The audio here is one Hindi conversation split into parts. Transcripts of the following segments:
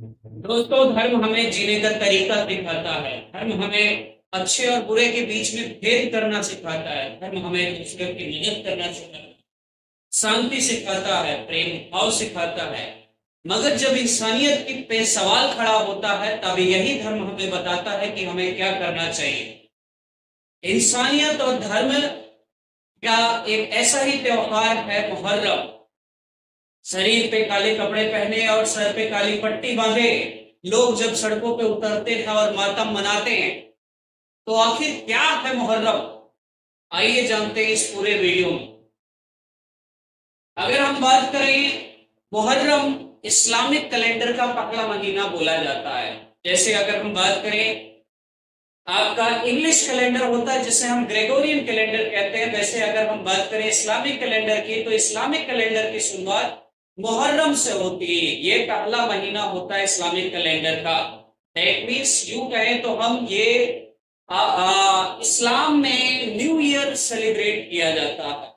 दोस्तों, धर्म हमें जीने का तरीका सिखाता है। धर्म हमें अच्छे और बुरे के बीच में भेद करना सिखाता है। धर्म हमें दूसरे की मदद करना सिखाता है, शांति सिखाता है, प्रेम भाव सिखाता है। मगर जब इंसानियत की पे सवाल खड़ा होता है, तब यही धर्म हमें बताता है कि हमें क्या करना चाहिए। इंसानियत और धर्म का एक ऐसा ही त्योहार है मुहर्रम। शरीर पे काले कपड़े पहने और सर पे काली पट्टी बांधे लोग जब सड़कों पे उतरते हैं और मातम मनाते हैं, तो आखिर क्या है मुहर्रम? आइए जानते हैं इस पूरे वीडियो में। अगर हम बात करें, मुहर्रम इस्लामिक कैलेंडर का पहला महीना बोला जाता है। जैसे अगर हम बात करें, आपका इंग्लिश कैलेंडर होता है जिसे हम ग्रेगोरियन कैलेंडर कहते हैं, वैसे अगर हम बात करें इस्लामिक कैलेंडर की, तो इस्लामिक कैलेंडर की शुरुआत मुहर्रम से होती है। ये पहला महीना होता है इस्लामिक कैलेंडर का। दैट मीन्स यूं कहें तो हम ये इस्लाम में न्यू ईयर सेलिब्रेट किया जाता है।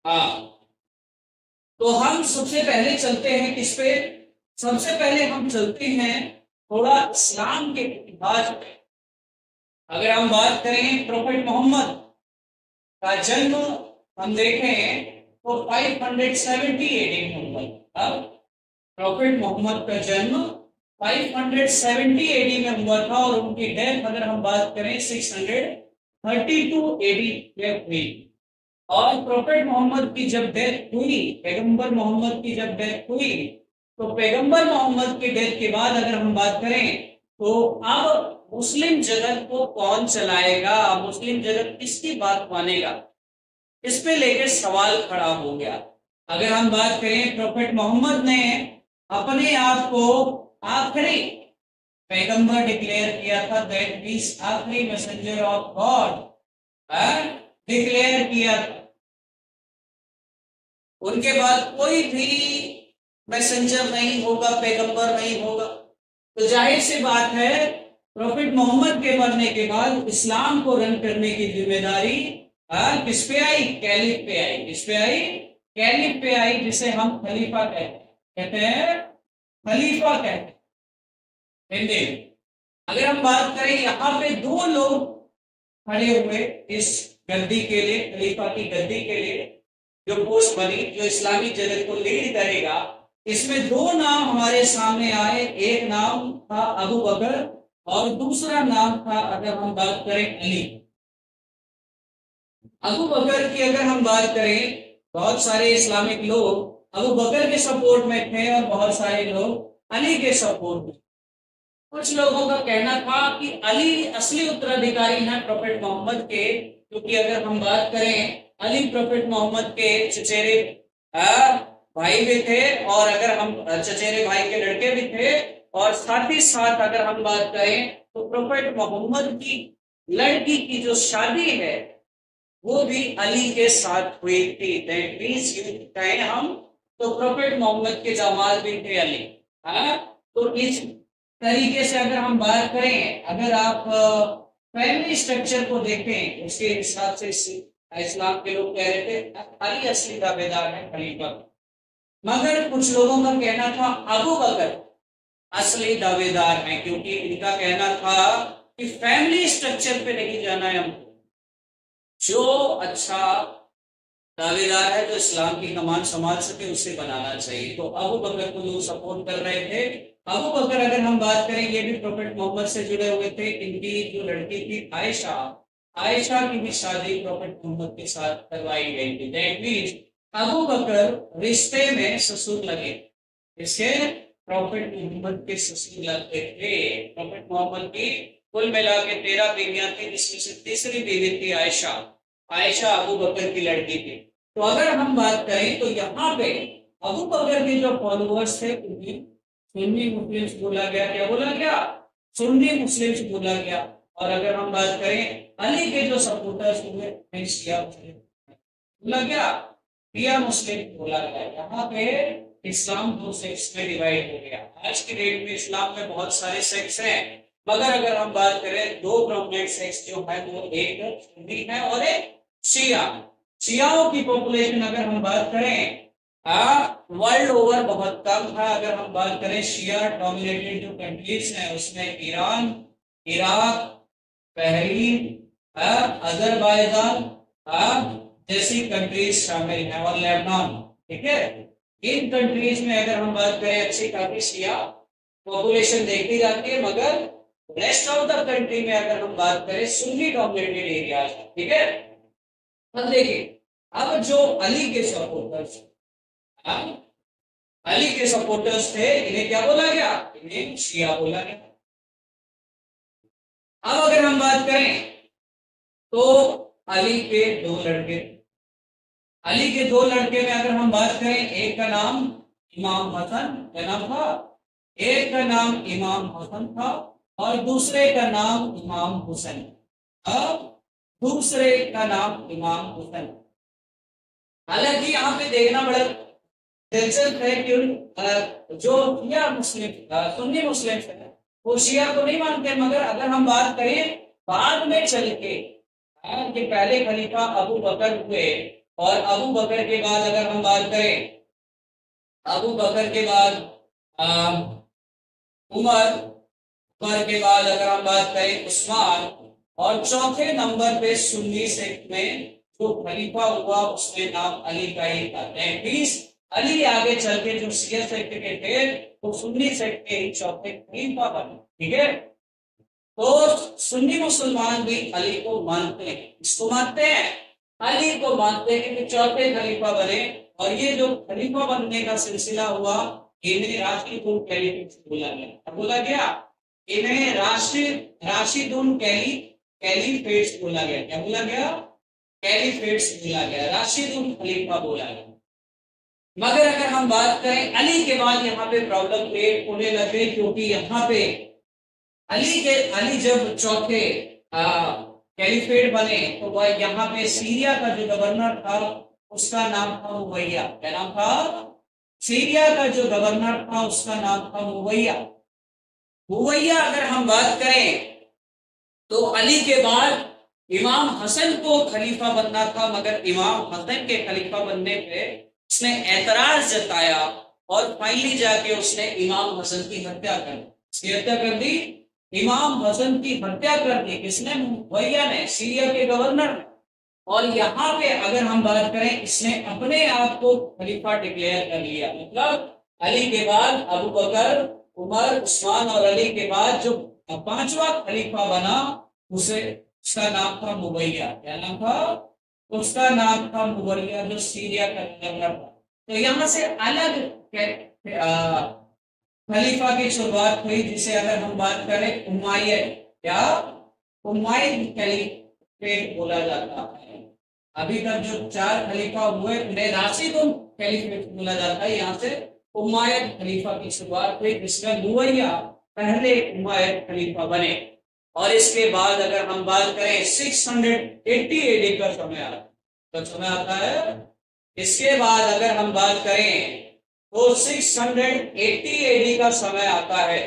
हाँ, तो हम सबसे पहले चलते हैं किस पे? सबसे पहले हम चलते हैं थोड़ा इस्लाम के इतिहास पे। अगर हम बात करें प्रोफेट मोहम्मद का जन्म, हम देखें तो 570 एडी में हुआ। अब प्रोफेट मोहम्मद का जन्म 570 एडी में हुआ था और उनकी डेथ अगर हम बात करें 632 एडी में हुई। और प्रोफेट मोहम्मद की जब डेथ हुई, पैगंबर मोहम्मद की जब डेथ हुई, तो पैगंबर मोहम्मद की डेथ के बाद अगर हम बात करें तो अब मुस्लिम जगत को कौन चलाएगा, मुस्लिम जगत किसकी बात मानेगा, इस पे लेकर सवाल खड़ा हो गया। अगर हम बात करें, प्रोफेट मोहम्मद ने अपने आप को आखिरी पैगंबर डिक्लेयर किया था। दैट मींस आखिरी मैसेंजर ऑफ गॉड डिक्लेयर किया था। उनके बाद कोई भी मैसेंजर नहीं होगा, पैगंबर नहीं होगा। तो जाहिर सी बात है, प्रोफेट मोहम्मद के मरने के बाद इस्लाम को रन करने की जिम्मेदारी किस पे आई? कैलिफ पे आई। किस पे आई? कैलिफ पे आई, जिसे हम खलीफा कहते हैं। खलीफा कहते हैं हिंदी। अगर हम बात करें, यहाँ पे दो लोग खड़े हुए इस गद्दी के लिए, खलीफा की गद्दी के लिए, जो पोस्ट बनी, जो इस्लामी जगत को लीड करेगा। इसमें दो नाम हमारे सामने आए। एक नाम था अबू बकर और दूसरा नाम था, अगर हम बात करें, अली। अबू बकर की अगर हम बात करें, बहुत सारे इस्लामिक लोग अबू बकर के सपोर्ट में थे और बहुत सारे लोग अली के सपोर्ट में। कुछ लोगों का कहना था कि अली असली उत्तराधिकारी हैं प्रोफेट मोहम्मद के, क्योंकि अगर हम बात करें, अली प्रोफेट मोहम्मद के चचेरे भाई भी थे, और अगर हम चचेरे भाई के लड़के भी थे, और साथ ही साथ अगर हम बात करें तो प्रोफेट मोहम्मद की लड़की की जो शादी है वो भी अली के साथ हुई थी। दैट मींस कहें हम तो प्रोफेट मोहम्मद के दामाद भी थे अली। तो इस तरीके से अगर हम बात करें, अगर आप फैमिली स्ट्रक्चर को देखें, उसके हिसाब से इस्लाम के लोग कह रहे थे अली असली दावेदार है खलीफा। मगर कुछ लोगों का कहना था अबू बकर असली दावेदार है, क्योंकि इनका कहना था कि फैमिली स्ट्रक्चर पे नहीं जाना है हमको। जो अच्छा दावेदार है, जो इस्लाम की कमान संभाल सके, उसे बनाना चाहिए। तो अबू बकर को लोग सपोर्ट कर रहे थे। अबू बकर अगर हम बात करें, ये भी प्रोफेट मोहम्मद से जुड़े हुए थे। इनकी जो लड़की थी आयशा, आयशा की भी शादी प्रोफेट मोहम्मद के साथ करवाई गई थी। दैट मींस अबू बकर रिश्ते में ससुर लगे। इसके प्रोफेट मोहम्मद के ससुर लगते थे। प्रोफेट मोहम्मद की कुल मिला के 13 बीवियां थी, जिसमें से तीसरी बीवी थी आयशा। आयशा अबू बकर की लड़की थी। तो अगर हम बात करें तो यहाँ पे अबू बकर के जो फॉलोअर्स थे उन्हें सुन्नी मुस्लिम्स बोला गया। क्या बोला गया? सुन्नी मुस्लिम्स बोला गया। और अगर हम बात करें अली के जो सपोर्टर्स हुए, शिया मुस्लिम बोला गया, शिया मुस्लिम बोला गया। यहाँ पे इस्लाम दो सेक्स में डिवाइड हो गया। आज की डेट में इस्लाम में बहुत सारे सेक्स हैं, मगर अगर हम बात करें, दो प्रोमिनेंट सेक्स जो है वो एक सुन्नी है और एक शिया। शियाओं की पॉपुलेशन अगर हम बात करें, वर्ल्ड ओवर बहुत कम था। अगर हम बात करें शिया डोमिनेटेड जो कंट्रीज हैं उसमें ईरान, इराक, बहरीन, अजरबैजान जैसी कंट्रीज शामिल हैं और लेबनान। ठीक है, इन कंट्रीज में अगर हम बात करें अच्छी काफी शिया पॉपुलेशन देखी जाती है, मगर रेस्ट ऑफ द कंट्री में अगर हम बात करें सुन्नी डोमिनेटेड एरियाज। ठीक है, अब देखिए, अब जो अली के सपोर्टर्स, अली के सपोर्टर्स थे, इन्हें क्या बोला गया? इन्हें शिया बोला गया। अब अगर हम बात करें तो अली के दो लड़के, अली के दो लड़के में अगर हम बात करें, एक का नाम इमाम हसन, क्या नाम था? एक का नाम इमाम हसन था और दूसरे का नाम इमाम हुसैन। अब दूसरे का नाम इमाम हुसैन। हालांकि यहाँ पे देखना बड़ा दिलचस्प है कि जो शिया मुस्लिम सुन्नी मुस्लिम है वो शिया को नहीं मानते, मगर अगर हम बात करें बाद में चल के कि पहले खलीफा अबू बकर हुए और अबू बकर के बाद अगर हम बात करें, अबू बकर के बाद उमर, उमर के बाद अगर हम बात करें उस्मान, और चौथे नंबर पे सुन्नी सेक्ट में जो खलीफा हुआ उसमें नाम अली का ही था। अली आगे चल के जो शिया सेक्ट के थे वो सुन्नी सेक्ट के ही चौथे खलीफा बने। ठीक है, तो सुन्नी मुसलमान भी अली को मानते हैं। इसको मानते हैं, अली को मानते हैं कि चौथे खलीफा बने। और ये जो खलीफा बनने का सिलसिला हुआ, इन्हें राशिदुल कैलिफेट बोला गया। अब बोला गया इन्हें राशिदुल कैलिफेट बोला गया। क्या बोला गया? कैलिफेट्स बोला गया, राशिदुल खलीफा बोला गया। मगर अगर हम बात करें अली के बाद, यहाँ पे प्रॉब्लम क्रिएट होने लगे, क्योंकि यहाँ पे अली जब चौथे कैलिफेट बने तो वह यहाँ पे सीरिया का जो गवर्नर था उसका नाम था मुवैया। क्या नाम था? सीरिया का जो गवर्नर था उसका नाम था मुवैया। मुवैया अगर हम बात करें तो अली के बाद इमाम हसन को खलीफा बनना था, मगर इमाम हसन के खलीफा बनने पे उसने ऐतराज जताया और फाइनली जाके उसने इमाम हसन की हत्या कर दी। इसकी हत्या कर दी, इमाम हसन की हत्या कर दी। किसने? मुवैया ने, सीरिया के गवर्नर ने। और यहाँ पे अगर हम बात करें, इसने अपने आप को खलीफा डिक्लेयर कर लिया। मतलब अली के बाद अबू बकर, उमर, उस्मान और अली के बाद जो पांचवा खलीफा बना उसका नाम था मुवैया। क्या नाम था? उसका नाम था मुवैया, जो सीरिया का गवर्नर था। तो यहाँ से अलग खलीफा की शुरुआत हुई, जिसे अगर हम बात करें उमायद, क्या उमायद कैलिफेट बोला जाता है। अभी तक जो चार खलीफा हुए उन्हें राशिदुल कैलिफेट बोला जाता है। यहाँ से उमायद खलीफा की शुरुआत हुई, जिसमें मुवैया पहले उमायद खलीफा बने। और इसके बाद अगर हम बात करें 680 एडी का समय आता है। इसके बाद अगर हम बात करें तो 680 एडी का समय आता है।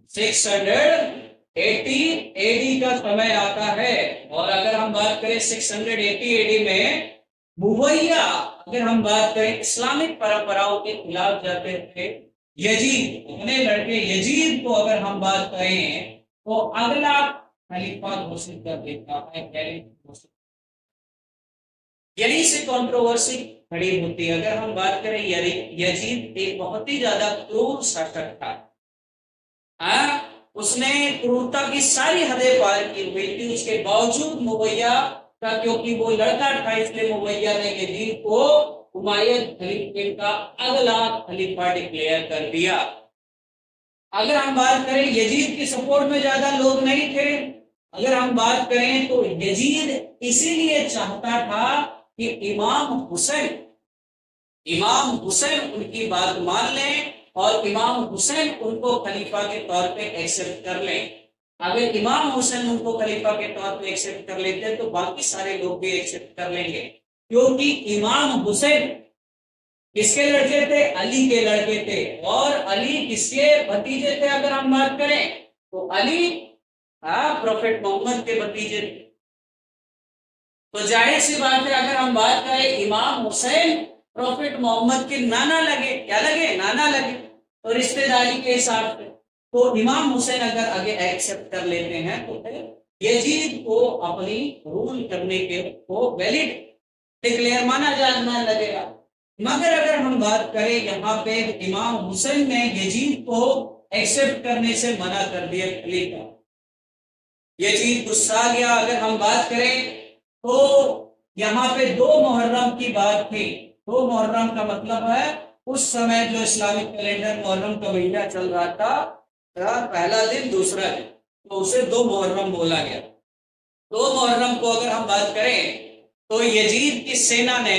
680 एडी का समय आता है। और अगर हम बात करें 680 एडी में मुवैया, अगर हम बात करें इस्लामिक परंपराओं के खिलाफ जाते थे। यजीद, अपने लड़के यजीद को अगर हम बात करें तो अगला खलीफा घोषित कर देता है। यहीं से कंट्रोवर्सी खड़ी होती है। अगर हम बात करें, यजीद एक बहुत ही ज्यादा क्रूर शासक था। उसने क्रूरता की सारी हदें पार की हुई थी। उसके बावजूद मुवैया का, क्योंकि वो लड़का था, इसलिए मुवैया ने यजीद को उमायद खलीफे का अगला खलीफा डिक्लेयर कर दिया। अगर हम बात करें, यजीद की सपोर्ट में ज्यादा लोग नहीं थे। अगर हम बात करें तो यजीद इसीलिए चाहता था कि इमाम हुसैन उनकी बात मान लें और इमाम हुसैन उनको खलीफा के तौर पे एक्सेप्ट कर लें। अगर इमाम हुसैन उनको खलीफा के तौर पे एक्सेप्ट कर लेते हैं तो बाकी सारे लोग भी एक्सेप्ट कर लेंगे, क्योंकि इमाम हुसैन किसके लड़के थे? अली के लड़के थे। और अली किसके भतीजे थे? अगर हम बात करें तो अली प्रोफेट मोहम्मद के भतीजे थे। तो जाहिर सी बात है, अगर हम बात करें इमाम हुसैन प्रॉफिट मोहम्मद के नाना लगे, क्या लगे, नाना लगे, तो रिश्तेदारी के हिसाब से तो इमाम हुसैन अगर आगे एक्सेप्ट कर लेते हैं तो फिर यजीद को अपनी रूल करने के को वैलिड डिक्लेयर माना जाना लगेगा। मगर अगर हम बात करें यहाँ पे इमाम हुसैन ने यजीद को एक्सेप्ट करने से मना कर दिया खलीफा, यजीद गुस्सा गया। अगर हम बात करें तो यहाँ पे 2 मुहर्रम की बात थी। 2 मुहर्रम का मतलब है उस समय जो इस्लामिक कैलेंडर मुहर्रम का महीना चल रहा था, पहला दिन दूसरा दिन, तो उसे 2 मुहर्रम बोला गया। 2 मुहर्रम को अगर हम बात करें तो यजीद की सेना ने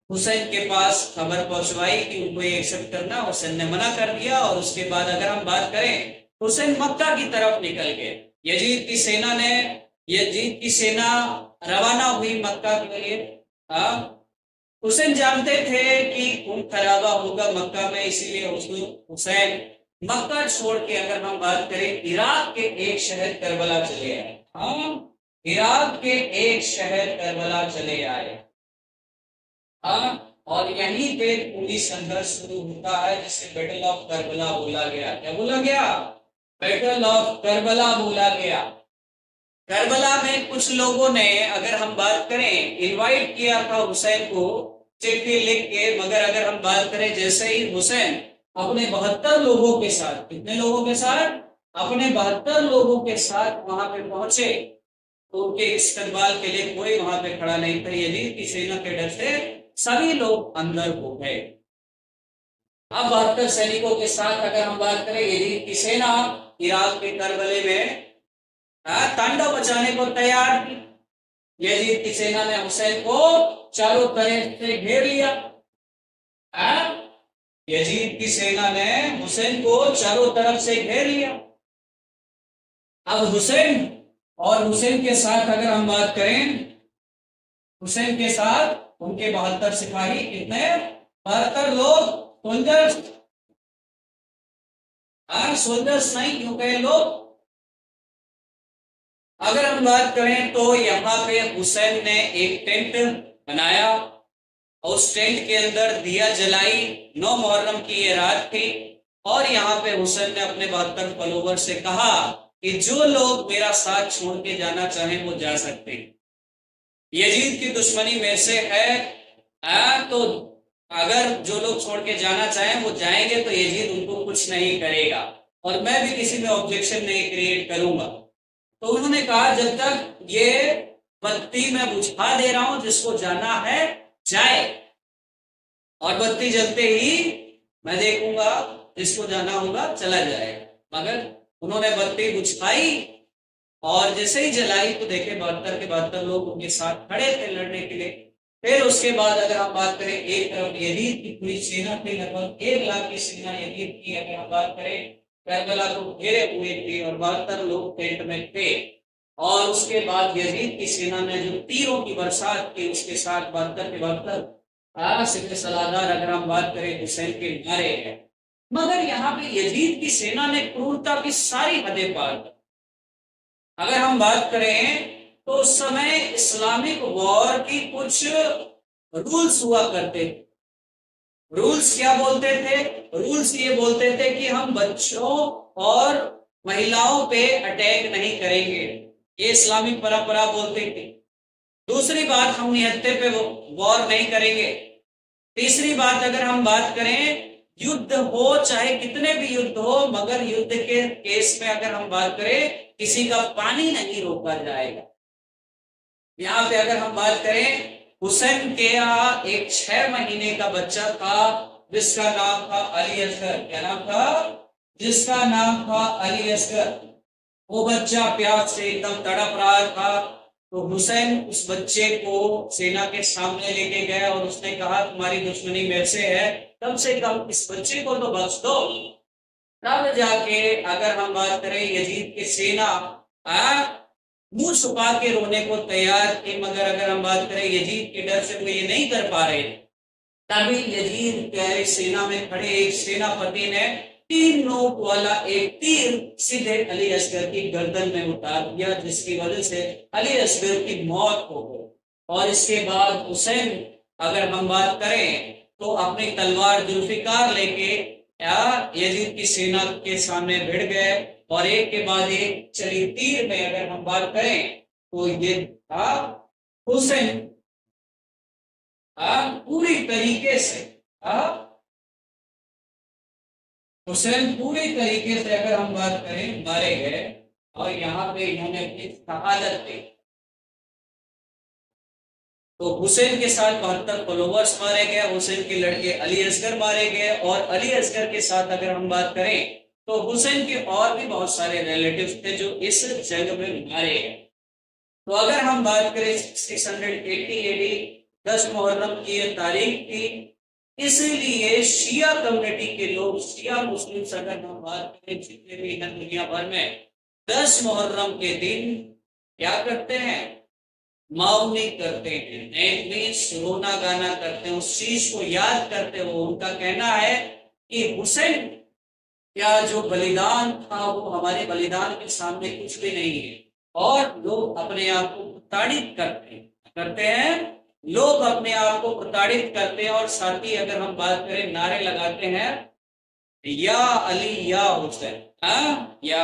हुसैन के पास खबर पहुंचवाई कि उनको ये एक्सेप्ट करना, हुसैन ने मना कर दिया। और उसके बाद अगर हम बात करें हुसैन मक्का की तरफ निकल गए। यजीद की सेना रवाना हुई मक्का के लिए। हुसैन जानते थे कि खून खराबा होगा मक्का में, इसीलिए हुसैन मक्का छोड़ के अगर हम बात करें इराक के एक शहर करबला चले आए। इराक के एक शहर करबला चले आए। और यहीं पे पूरी संघर्ष शुरू होता है जिसे बैटल ऑफ करबला बोला गया। क्या बोला गया? बैटल ऑफ करबला बोला गया। करबला में कुछ लोगों ने, अगर हम बात करें, इनवाइट किया था हुसैन को चिट्ठी लिख के, मगर अगर हम बात करें जैसे ही हुसैन अपने 72 लोगों के साथ, कितने लोगों के साथ? अपने 72 लोगों के साथ वहां पे पहुंचे तो उनके इस्तकबाल के लिए कोई वहां पे खड़ा नहीं था। यजीद की सेना के डर से सभी लोग अंदर हो गए। अब 72 सैनिकों के साथ अगर हम बात करें, यजीद की सेना इराक के करबले में तांडव बचाने को तैयार थी। यजीद की सेना ने हुसैन को चारों तरफ से घेर लिया। यजीद की सेना ने हुसैन को चारों तरफ से घेर लिया। अब हुसैन और हुसैन के साथ अगर हम बात करें, हुसैन के साथ उनके 72 सिपाही, कितने? 72 लोग, सोल्जर्स। सोल्जर्स नहीं, क्यों कहे लोग। अगर हम बात करें तो यहाँ पे हुसैन ने एक टेंट बनाया और उस टेंट के अंदर दिया जलाई। 9 मुहर्रम की ये रात थी और यहाँ पे हुसैन ने अपने 72 फॉलोवर से कहा कि जो लोग मेरा साथ छोड़ के जाना चाहें वो जा सकते हैं। यजीद की दुश्मनी मेरे से है, तो अगर जो लोग छोड़ के जाना चाहें वो जाएंगे तो यजीद उनको कुछ नहीं करेगा और मैं भी किसी में ऑब्जेक्शन नहीं क्रिएट करूंगा। तो उन्होंने कहा जब तक ये बत्ती मैं बुझा दे रहा हूं, जिसको जाना है जाए, और बत्ती जलते ही मैं देखूंगा, जिसको जाना होगा चला जाएगा। मगर उन्होंने बत्ती बुझाई और जैसे ही जलाई तो देखे 72 के 72 लोग उनके साथ खड़े थे लड़ने के लिए। फिर उसके बाद अगर हम बात करें, एक तरफ यजीद की पूरी सेना थी, लगभग 1 लाख की सेना यजीद की। अगर हम बात करें करबला को घेरे हुए थे और 72 लोग टेंट में थे। और उसके बाद यजीद की सेना ने जो तीरों की बरसात की, उसके साथ 72 के 72 सिपह सलाहदार अगर हम बात करें हुसैन के मारे हैं। मगर यहाँ पे यजीद की सेना ने क्रूरता की सारी हदें पार कर। अगर हम बात करें तो उस समय इस्लामिक वॉर की कुछ रूल्स हुआ करते थे। रूल्स क्या बोलते थे? रूल्स ये बोलते थे कि हम बच्चों और महिलाओं पे अटैक नहीं करेंगे, ये इस्लामिक परंपरा बोलते थे। दूसरी बात, हम निहत्थे पे वॉर नहीं करेंगे। तीसरी बात, अगर हम बात करें, युद्ध हो चाहे कितने भी युद्ध हो, मगर युद्ध के केस में अगर हम बात करें किसी का पानी नहीं रोका जाएगा। यहाँ पे अगर हम बात करें, हुसैन के यहाँ एक 6 महीने का बच्चा था जिसका नाम था अली असगर। क्या नाम था? जिसका नाम था अली असगर। वो बच्चा प्यास से एकदम तड़प रहा था, तो हुसैन उस बच्चे को सेना के सामने लेके गया और उसने कहा तुम्हारी दुश्मनी मेरे से है, कम से कम इस बच्चे को तो बख्श दो। तब जाके अगर हम बात करें, यजीद की सेना मुंह छुपा के रोने को तैयार थी, मगर अगर हम बात करें यजीद के डर से वो ये नहीं कर पा रहे। तभी यजीद की सेना में खड़े एक सेनापति ने 3 नोक वाला एक तीर सीधे अली असगर की गर्दन में उतार दिया, जिसकी वजह से अली असगर की मौत हो गई। और इसके बाद हुसैन अगर हम बात करें तो अपनी तलवार जुल्फिकार लेके यजीद की सेना के सामने भिड़ गए और एक के बाद एक चली तीर में अगर हम बात करें तो ये था हुसैन पूरी तरीके से हुसैन पूरी तरीके से अगर हम बात करें मारे गए और यहाँ पे इन्होंने अपनी शहादत दी। तो हुसैन के साथ 72 फॉलोवर्स मारे गए, हुसैन के लड़के अली असगर मारे गए और अली असगर के साथ अगर हम बात करें तो हुसैन के और भी बहुत सारे रिलेटिव्स थे जो इस जंग में मारे गए। तो अगर हम बात करें 680 एडी 10 मुहर्रम की ये तारीख थी, इसलिए शिया कम्युनिटी के लोग, शिया मुस्लिम्स अगर हम बात करें जितने भी हैं दुनिया भर में, 10 मुहर्रम के दिन क्या करते हैं, मौनी करते हैं, रोना गाना करते हैं, उस चीज को याद करते हैं। उनका कहना है कि हुसैन क्या जो बलिदान था वो हमारे बलिदान के सामने कुछ भी नहीं है। और लोग अपने आप को प्रताड़ित करते हैं, लोग अपने आप को प्रताड़ित करते हैं और साथ ही अगर हम बात करें नारे लगाते हैं या अली या हुसैन, या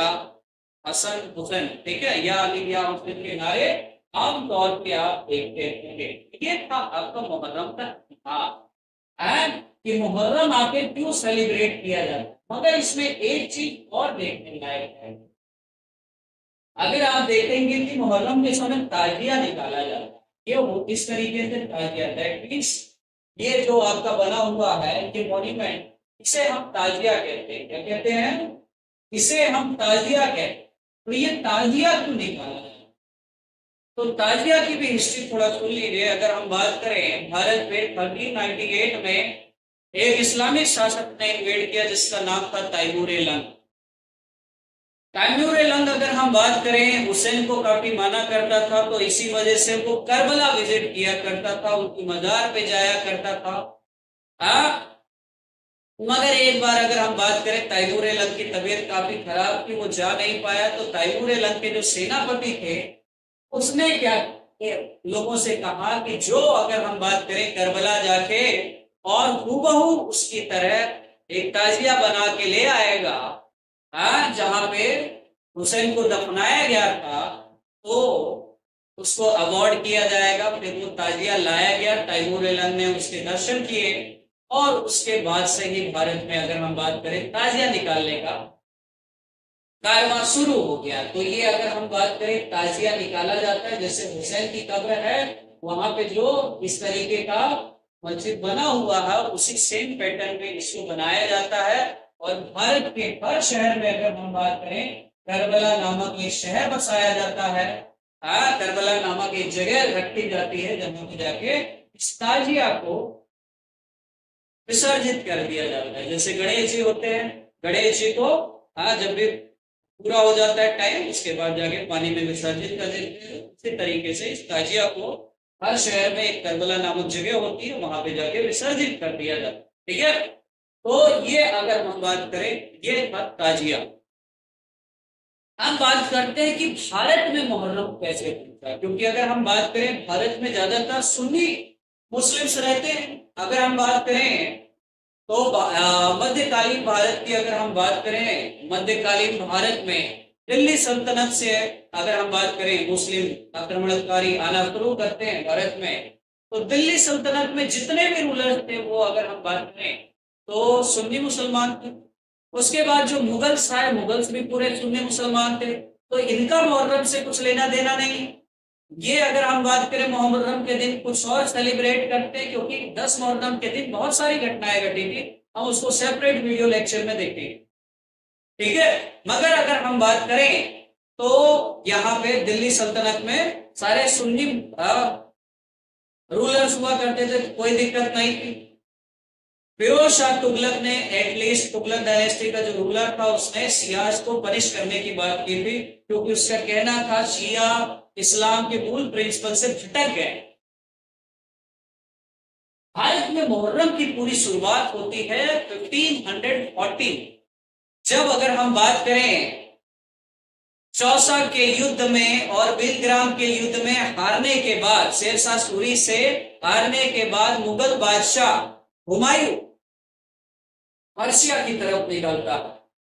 हसन हुसैन, ठीक है, या अली या हुसैन के नारे आमतौर पे आप देखते होंगे। ये था आपका मुहर्रम का इतिहास कि मुहर्रम आके क्यों सेलिब्रेट किया जाता है। मगर इसमें एक चीज और देखने लायक है, अगर आप देखेंगे कि मुहर्रम के समय ताजिया निकाला जाता है, ये वो इस तरीके से ताजिया, दैट मींस ये जो आपका बना हुआ है ये मॉन्यूमेंट, इसे हम ताजिया कहते हैं। क्या कहते हैं, इसे हम ताजिया कहते हैं। तो ये ताजिया क्यों निकाला है, तो ताजिया की भी हिस्ट्री थोड़ा सुन लीजिए। अगर हम बात करें भारत में 1398 में एक इस्लामिक शासक ने इन्वेड किया जिसका नाम था तैमूर लंग। तैमूर लंग अगर हम बात करें हुसैन को काफी माना करता था, तो इसी वजह से वो करबला विजिट किया करता था, उनकी मजार पे जाया करता था। मगर एक बार अगर हम बात करें तैमूर लंग की तबीयत काफी खराब थी, वो जा नहीं पाया। तो तैमूर लंग के जो सेनापति थे उसने क्या लोगों से कहा कि जो अगर हम बात करें करबला जाके और हूबहू उसकी तरह एक ताजिया बना के ले आएगा, जहां पे हुसैन को दफनाया गया था, तो उसको अवार्ड किया जाएगा। फिर वो ताजिया लाया गया, तैमूर लंग ने उसके दर्शन किए और उसके बाद से ही भारत में अगर हम बात करें ताजिया निकालने का कारवां शुरू हो गया। तो ये अगर हम बात करें ताजिया निकाला जाता है, जैसे हुसैन की कब्र है वहां पे जो इस तरीके का मस्जिद बना हुआ है उसी सेम पैटर्न में इसको बनाया जाता है। और भारत के हर शहर में अगर हम बात करें करबला नामक एक शहर बसाया जाता है, करबला नामक एक जगह रखी जाती है जहां पे जाके इस ताजिया को विसर्जित कर दिया जाता है। जैसे गणेश जी होते हैं, गणेश जी को जब भी पूरा हो जाता है टाइम, उसके बाद जाके पानी में विसर्जित कर देते हैं। इसी तरीके से इस ताजिया को हर शहर में एक करबला नामक जगह होती है, वहां पे जाके विसर्जित कर दिया जाता है। ठीक है, तो ये अगर हम बात करें ये था ताजिया। हम बात करते हैं कि भारत में मुहर्रम कैसे पहुंचा, क्योंकि अगर हम बात करें भारत में ज्यादातर सुन्नी मुस्लिम्स रहते हैं। अगर हम बात करें तो मध्यकालीन भारत की अगर हम बात करें, मध्यकालीन भारत में दिल्ली सल्तनत से अगर हम बात करें मुस्लिम आक्रमणकारी आना शुरू करते हैं भारत में, तो दिल्ली सल्तनत में जितने भी रूलर्स थे वो अगर हम बात करें तो सुन्नी मुसलमान थे। उसके बाद जो मुगल्स आए, मुगल्स भी पूरे सुन्नी मुसलमान थे, तो इनका मुहर्रम से कुछ लेना देना नहीं। ये अगर हम बात करें मुहर्रम के दिन कुछ और सेलिब्रेट करते हैं, क्योंकि 10 मुहर्रम के दिन बहुत सारी घटनाएं घटी थी, हम उसको सेपरेट वीडियो लेक्चर में देखेंगे। ठीक है, मगर अगर हम बात करें तो यहाँ पे दिल्ली सल्तनत में सारे सुन्नी रूलर्स हुआ करते थे, कोई दिक्कत नहीं थी। फिरोज शाह तुगलक ने, एटलीस्ट तुगलक डायनेस्टी का जो रूलर था, उसने शियाज को पनिश करने की बात की थी, क्योंकि उसका कहना था शिया इस्लाम के मूल प्रिंसिपल से भटक गए। भारत में मुहर्रम की पूरी शुरुआत होती है 1514 जब अगर हम बात करें चौसा के युद्ध में और बिलग्राम के युद्ध में हारने के बाद, शेरशाह सूरी से हारने के बाद मुगल बादशाह हुमायूं पर्शिया की तरफ निकलता।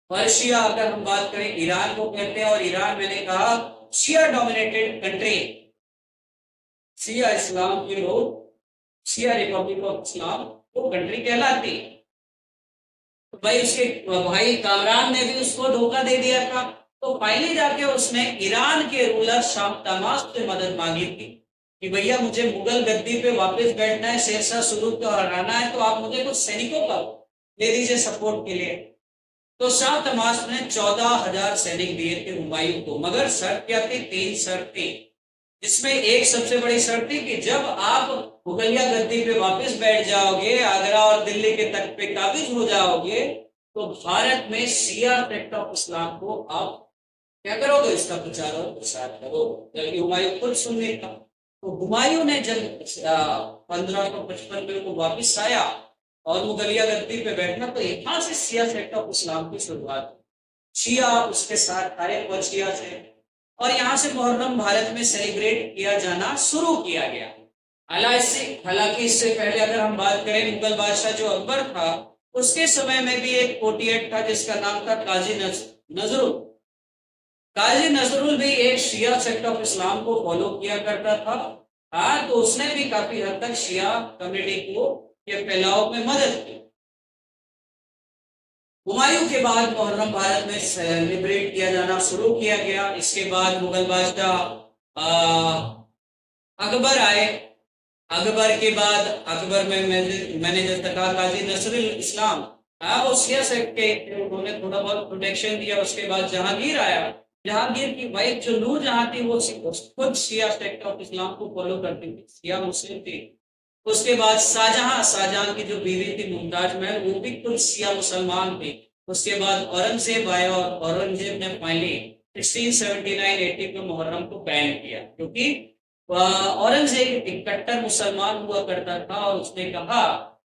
पर्शिया अगर हम बात करें ईरान को कहते हैं, और ईरान मैंने कहा शिया डोमिनेटेड कंट्री, शिया इस्लाम के लोग, शिया रिपब्लिक ऑफ इस्लाम वो कंट्री कहलाती। तो भाई उसके भाई कामरान ने भी उसको धोखा दे दिया था, तो फाइनली जाके उसने ईरान के रूलर शाह तमाश से मदद मांगी थी कि भैया मुझे मुगल गद्दी पे वापस बैठना है, शेरशाह सूरी को हराना है, तो आप मुझे कुछ सैनिकों का दे दीजिए सपोर्ट के लिए। तो शाह तमाश ने 14,000 सैनिक दिए थे हुमायूं को, मगर शर्त क्या थी? 3 शर्त थी, जिसमें एक सबसे बड़ी शर्त थी कि जब आप मुगलिया गद्दी पे वापस बैठ जाओगे, आगरा और दिल्ली के तख्त पे काबिज हो जाओगे, तो भारत में शिया सेक्ट ऑफ इस्लाम को आप क्या करोगे? इसका प्रचार और प्रसार करो। जबकि हुमायूं खुद सुनने था। तो हुमायूं ने जब 1555 में वो वापिस आया और मुगलिया गद्दी पे बैठना, तो यहां से शिया सेक्ट ऑफ इस्लाम की शुरुआत। शिया उसके साथ आए पर्शिया से, और यहाँ से मुहर्रम भारत में सेलिब्रेट किया जाना शुरू किया गया। हालांकि इससे पहले अगर हम बात करें, मुगल बादशाह जो अकबर था, उसके समय में भी एक कोटियट था जिसका नाम था काजी नजरुल। काजी नजरुल भी एक शिया सेक्ट ऑफ इस्लाम को फॉलो किया करता था। हाँ, तो उसने भी काफी हद तक शिया कम्युनिटी को के फैलाव में मदद की। हुमायूं के बाद मुहर्रम भारत में सेलिब्रेट किया जाना शुरू किया गया। इसके बाद मुगल बादशाह अकबर आए। अकबर के बाद अकबर में मैंने जैसा कहा काजी नसरुल इस्लाम, वो शिया सेक्ट के, उन्होंने थोड़ा बहुत प्रोटेक्शन दिया। उसके बाद जहांगीर आया। जहांगीर की वाइफ जो नूरजहां थी वो खुद शिया सेक्ट ऑफ इस्लाम को फॉलो करती थी, शिया मुस्लिम थी। उसके बाद शाहजहां की जो बीवी थी मुमताज महल, वो भी खुद शिया मुसलमान थी। उसके बाद औरंगजेब आया और औरंगजेब ने फाइनली 1679-80 में मुहर्रम को बैन किया, क्योंकि औरंगजेब एक कट्टर मुसलमान हुआ करता था और उसने कहा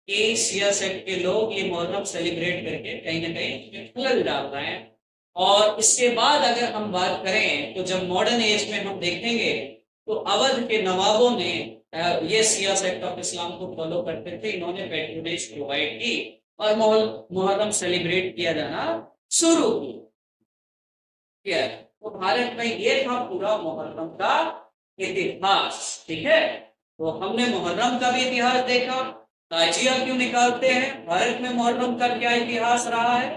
कि शिया सेक्ट के लोग ये मुहर्रम सेलिब्रेट करके कहीं ना कहीं खलल डाल रहे हैं। और इसके बाद अगर हम बात करें तो जब मॉडर्न एज में हम देखेंगे तो अवध के नवाबों ने ये शिया सेक्ट ऑफ इस्लाम को फॉलो करते थे, इन्होंने पैट्रोनेज प्रोवाइड की और मुहर्रम सेलिब्रेट किया जाना शुरू किया। तो भारत में ये था पूरा मुहर्रम का इतिहास। ठीक है, तो हमने मुहर्रम का भी इतिहास देखा, ताजिया क्यों निकालते हैं, भारत में मुहर्रम का क्या इतिहास रहा है।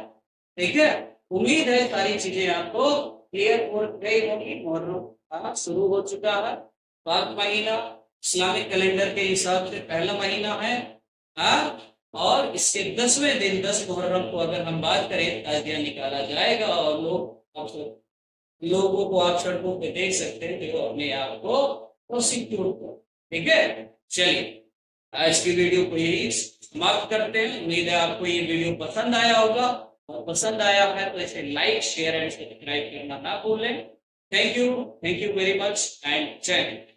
ठीक है, उम्मीद है सारी चीजें आपको क्लियर हो गई होगी। मुहर्रम शुरू हो चुका है। पाक महीना इस्लामिक कैलेंडर के हिसाब से पहला महीना है। और इसके 10वें दिन 10 मुहर्रम को अगर हम बात करें, ताजिया निकाला जाएगा और लोगों को आप सड़कों पे देख सकते हैं जो अपने आप को प्रोसिक्यूट कर। ठीक है, चलिए आज की वीडियो को यही समाप्त करते हैं। उम्मीद है आपको ये वीडियो पसंद आया होगा, और पसंद आया है तो इसे लाइक, शेयर एंड सब्सक्राइब करना ना भूलें। Thank you very much and जय हिंद।